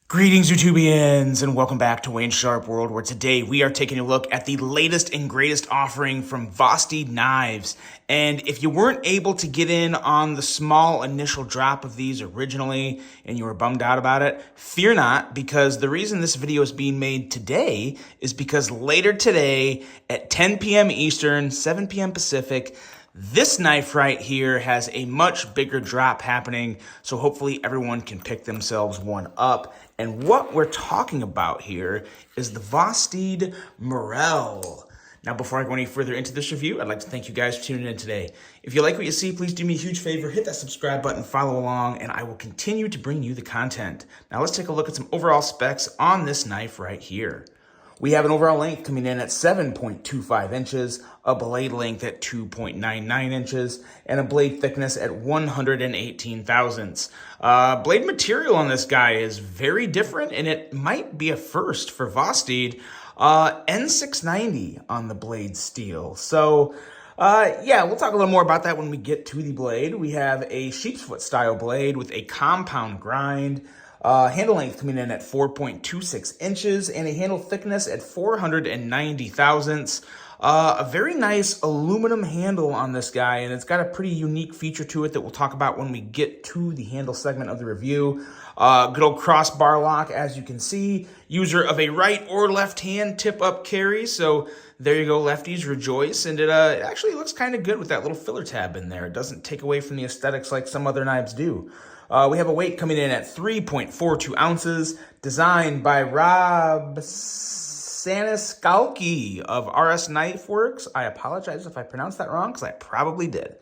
Greetings, YouTubians, and welcome back to Wayne Sharp World, where today we are taking a look at the latest and greatest offering from Vosteed Knives. And if you weren't able to get in on the small initial drop of these originally and you were bummed out about it, fear not, because the reason this video is being made today is because later today at 10 p.m. Eastern, 7 p.m. Pacific, this knife right here has a much bigger drop happening, so hopefully everyone can pick themselves one up. And what we're talking about here is the Vosteed Morel. Now, before I go any further into this review, I'd like to thank you guys for tuning in today. If you like what you see, please do me a huge favor, hit that subscribe button, follow along, and I will continue to bring you the content. Now, let's take a look at some overall specs on this knife right here. We have an overall length coming in at 7.25 inches, a blade length at 2.99 inches, and a blade thickness at 118 thousandths. Blade material on this guy is very different, and it might be a first for Vosteed. N690 on the blade steel. So, yeah, we'll talk a little more about that when we get to the blade. We have a sheep's foot style blade with a compound grind. Handle length coming in at 4.26 inches and a handle thickness at 490 thousandths. A very nice aluminum handle on this guy, and it's got a pretty unique feature to it that we'll talk about when we get to the handle segment of the review. Good old crossbar lock, as you can see. User of a right or left hand tip up carry, so there you go, lefties, rejoice. And it actually looks kind of good with that little filler tab in there. It doesn't take away from the aesthetics like some other knives do. We have a weight coming in at 3.42 ounces, designed by Rob Saniskalki of RS Knife Works. I apologize if I pronounced that wrong, because I probably did.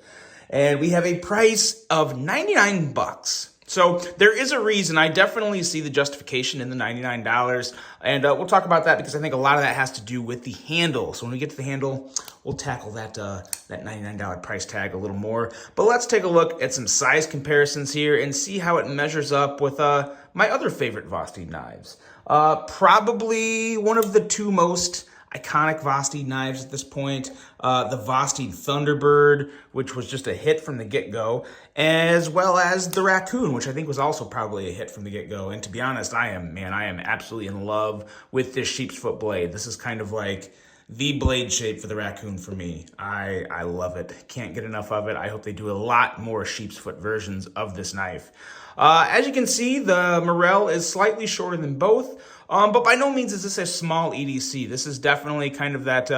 And we have a price of 99 bucks. So there is a reason. I definitely see the justification in the $99, and we'll talk about that because I think a lot of that has to do with the handle. So when we get to the handle, we'll tackle that that $99 price tag a little more. But let's take a look at some size comparisons here and see how it measures up with my other favorite Vosteed knives. Probably one of the two most iconic Vosteed knives at this point, the Vosteed Thunderbird, which was just a hit from the get-go, as well as the Raccoon, which I think was also probably a hit from the get-go. And to be honest, I am absolutely in love with this sheep's foot blade. This is kind of like the blade shape for the Raccoon for me. I love it. Can't get enough of it. I hope they do a lot more sheep's foot versions of this knife. As you can see, the Morel is slightly shorter than both, but by no means is this a small EDC. This is definitely kind of that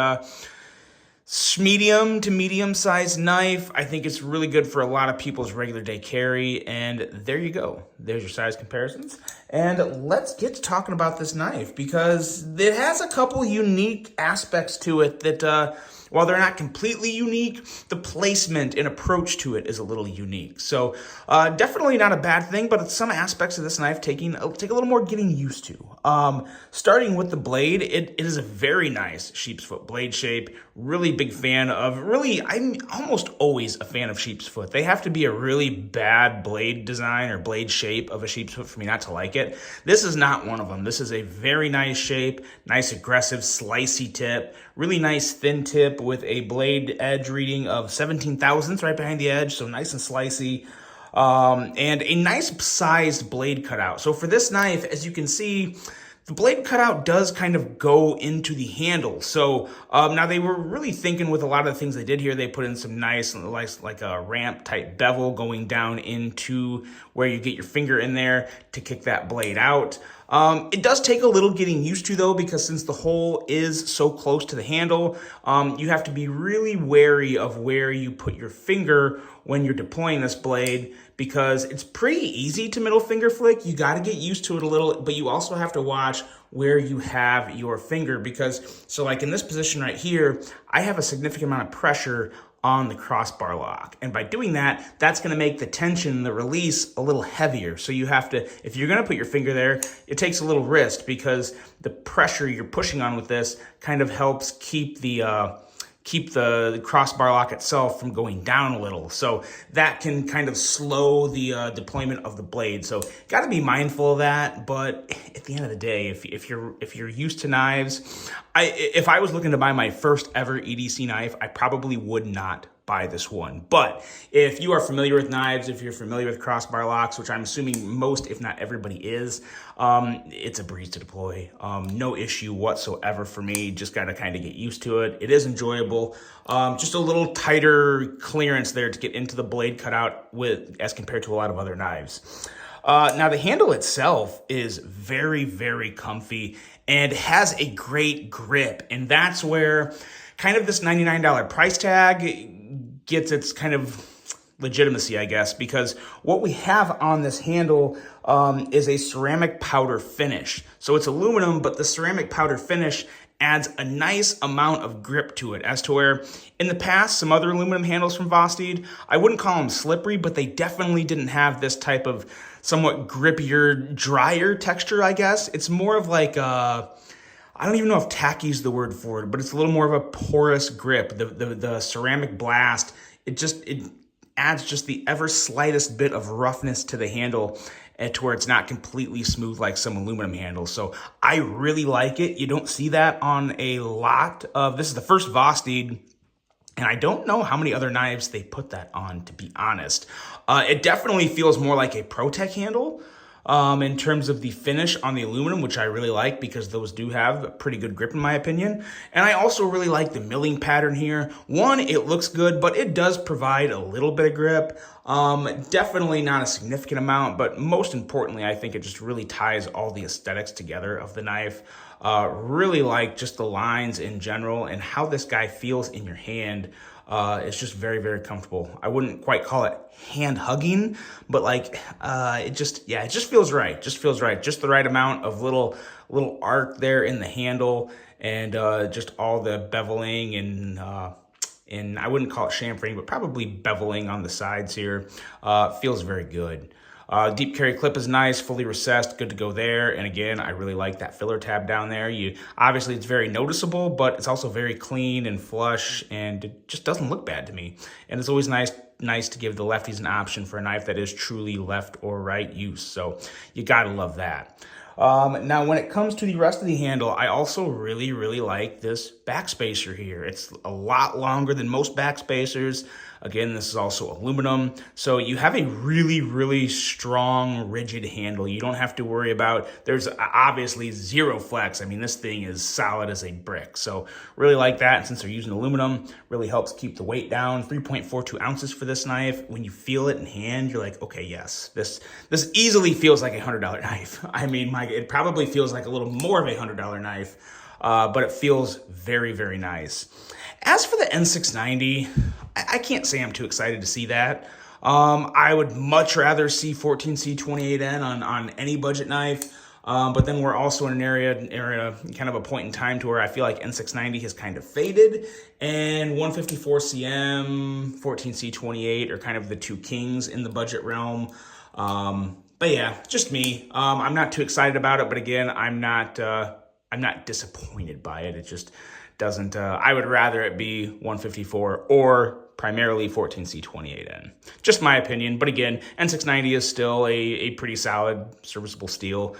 medium to medium-sized knife. I think it's really good for a lot of people's regular day carry, and there you go. There's your size comparisons. And let's get to talking about this knife, because it has a couple unique aspects to it that, while they're not completely unique, the placement and approach to it is a little unique. So definitely not a bad thing, but some aspects of this knife take a little more getting used to. Starting with the blade, it is a very nice sheep's foot blade shape. Really big fan of, I'm almost always a fan of sheep's foot. They have to be a really bad blade design or blade shape of a sheep's foot for me not to like it. This is not one of them. This is a very nice shape, nice aggressive slicey tip, really nice thin tip with a blade edge reading of 17 thousandths right behind the edge, so nice and slicey. And a nice sized blade cutout. So for this knife, as you can see, the blade cutout does kind of go into the handle. So now they were really thinking with a lot of the things they did here, they put in some nice, like a ramp type bevel going down into where you get your finger in there to kick that blade out. It does take a little getting used to though, because since the hole is so close to the handle, you have to be really wary of where you put your finger when you're deploying this blade, because it's pretty easy to middle finger flick. You got to get used to it a little, but you also have to watch where you have your finger, because, so like in this position right here, I have a significant amount of pressure on the crossbar lock. And by doing that, that's gonna make the tension, the release, a little heavier. So you have to, if you're gonna put your finger there, it takes a little wrist, because the pressure you're pushing on with this kind of helps keep the crossbar lock itself from going down a little. So that can kind of slow the deployment of the blade. So got to be mindful of that. But at the end of the day, if you're used to knives, if I was looking to buy my first ever EDC knife, I probably would not buy this one. But if you are familiar with knives, if you're familiar with crossbar locks, which I'm assuming most, if not everybody is, it's a breeze to deploy. No issue whatsoever for me. Just got to kind of get used to it. It is enjoyable. Just a little tighter clearance there to get into the blade cutout with as compared to a lot of other knives. Now the handle itself is very, very comfy and has a great grip. And that's where kind of this $99 price tag gets its kind of legitimacy, I guess, because what we have on this handle is a ceramic powder finish. So it's aluminum, but the ceramic powder finish adds a nice amount of grip to it, as to where in the past, some other aluminum handles from Vosteed, I wouldn't call them slippery, but they definitely didn't have this type of somewhat grippier, drier texture, I guess. It's more of like I don't even know if tacky is the word for it, but it's a little more of a porous grip. The ceramic blast, it adds just the ever slightest bit of roughness to the handle to where it's not completely smooth like some aluminum handles. So I really like it. You don't see that on a lot of, this is the first Vosteed, and I don't know how many other knives they put that on, to be honest. It definitely feels more like a ProTech handle. In terms of the finish on the aluminum, which I really like because those do have a pretty good grip in my opinion. And I also really like the milling pattern here. One, it looks good, but it does provide a little bit of grip. Definitely not a significant amount, but most importantly, I think it just really ties all the aesthetics together of the knife. Really like just the lines in general and how this guy feels in your hand. It's just very, very comfortable. I wouldn't quite call it hand hugging, but like, it just feels right. Just feels right. Just the right amount of little arc there in the handle and, just all the beveling and I wouldn't call it chamfering, but probably beveling on the sides here. Feels very good. Deep carry clip is nice, fully recessed, good to go there. And again, I really like that filler tab down there. Obviously it's very noticeable, but it's also very clean and flush and it just doesn't look bad to me. And it's always nice to give the lefties an option for a knife that is truly left or right use. So you gotta love that. Now, when it comes to the rest of the handle, I also really, really like this backspacer here. It's a lot longer than most backspacers. Again, this is also aluminum. So you have a really, really strong, rigid handle. You don't have to worry about, there's obviously zero flex. I mean, this thing is solid as a brick. So really like that. And since they're using aluminum, really helps keep the weight down. 3.42 ounces for this knife. When you feel it in hand, you're like, okay, yes, this easily feels like a $100 knife. I mean, it probably feels like a little more of a $100 knife, but it feels very, very nice. As for the N690, I can't say I'm too excited to see that. I would much rather see 14C28N on any budget knife. But then we're also in an area, kind of a point in time to where I feel like N690 has kind of faded and 154CM, 14C28 are kind of the two kings in the budget realm. But yeah, just me. I'm not too excited about it, but again, I'm not disappointed by it. It just doesn't, I would rather it be 154 or primarily 14C28N. Just my opinion, but again, N690 is still a pretty solid, serviceable steel,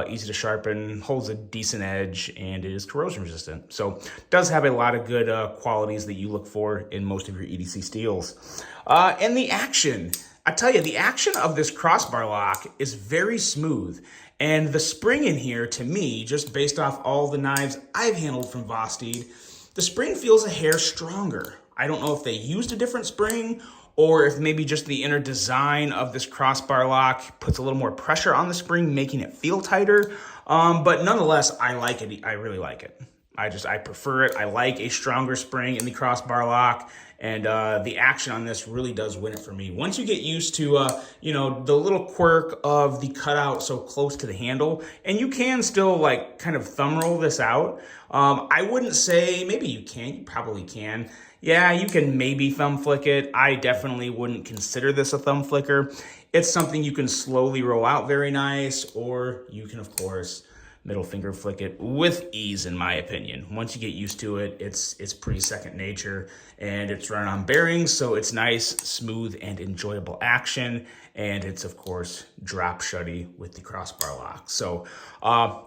easy to sharpen, holds a decent edge, and it is corrosion resistant. So does have a lot of good qualities that you look for in most of your EDC steels. And the action, I tell you, the action of this crossbar lock is very smooth. And the spring in here, to me, just based off all the knives I've handled from Vosteed, the spring feels a hair stronger. I don't know if they used a different spring or if maybe just the inner design of this crossbar lock puts a little more pressure on the spring, making it feel tighter. But nonetheless, I like it. I really like it. I prefer it. I like a stronger spring in the crossbar lock. And the action on this really does win it for me. Once you get used to, the little quirk of the cutout so close to the handle, and you can still like kind of thumb roll this out. I wouldn't say, maybe you can, you probably can. Yeah, you can maybe thumb flick it. I definitely wouldn't consider this a thumb flicker. It's something you can slowly roll out very nice, or you can, of course, middle finger flick it with ease, in my opinion. Once you get used to it, it's pretty second nature, and it's run on bearings, so it's nice, smooth, and enjoyable action. And it's, of course, drop shutty with the crossbar lock. So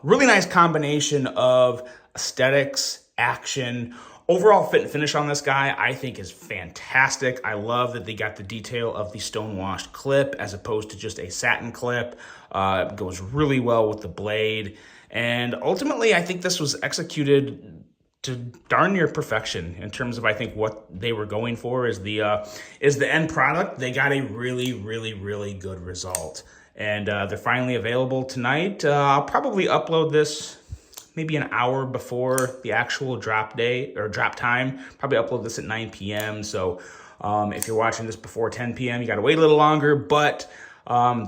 really nice combination of aesthetics, action, Overall fit and finish on this guy, I think, is fantastic. I love that they got the detail of the stone-washed clip as opposed to just a satin clip. It goes really well with the blade. And ultimately, I think this was executed to darn near perfection in terms of, I think, what they were going for is the end product. They got a really, really, really good result. And they're finally available tonight. I'll probably upload this maybe an hour before the actual drop day or drop time. Probably upload this at 9 p.m. So if you're watching this before 10 p.m., you got to wait a little longer, but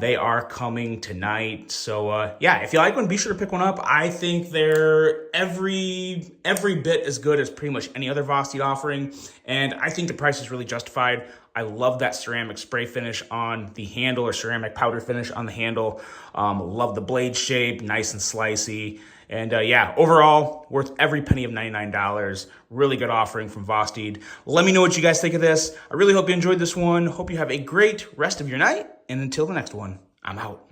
they are coming tonight. So yeah, if you like one, be sure to pick one up. I think they're every bit as good as pretty much any other Vosteed offering, and I think the price is really justified. I love that ceramic spray finish on the handle, or ceramic powder finish on the handle. Love the blade shape, nice and slicey. And yeah, overall, worth every penny of $99. Really good offering from Vosteed. Let me know what you guys think of this. I really hope you enjoyed this one. Hope you have a great rest of your night. And until the next one, I'm out.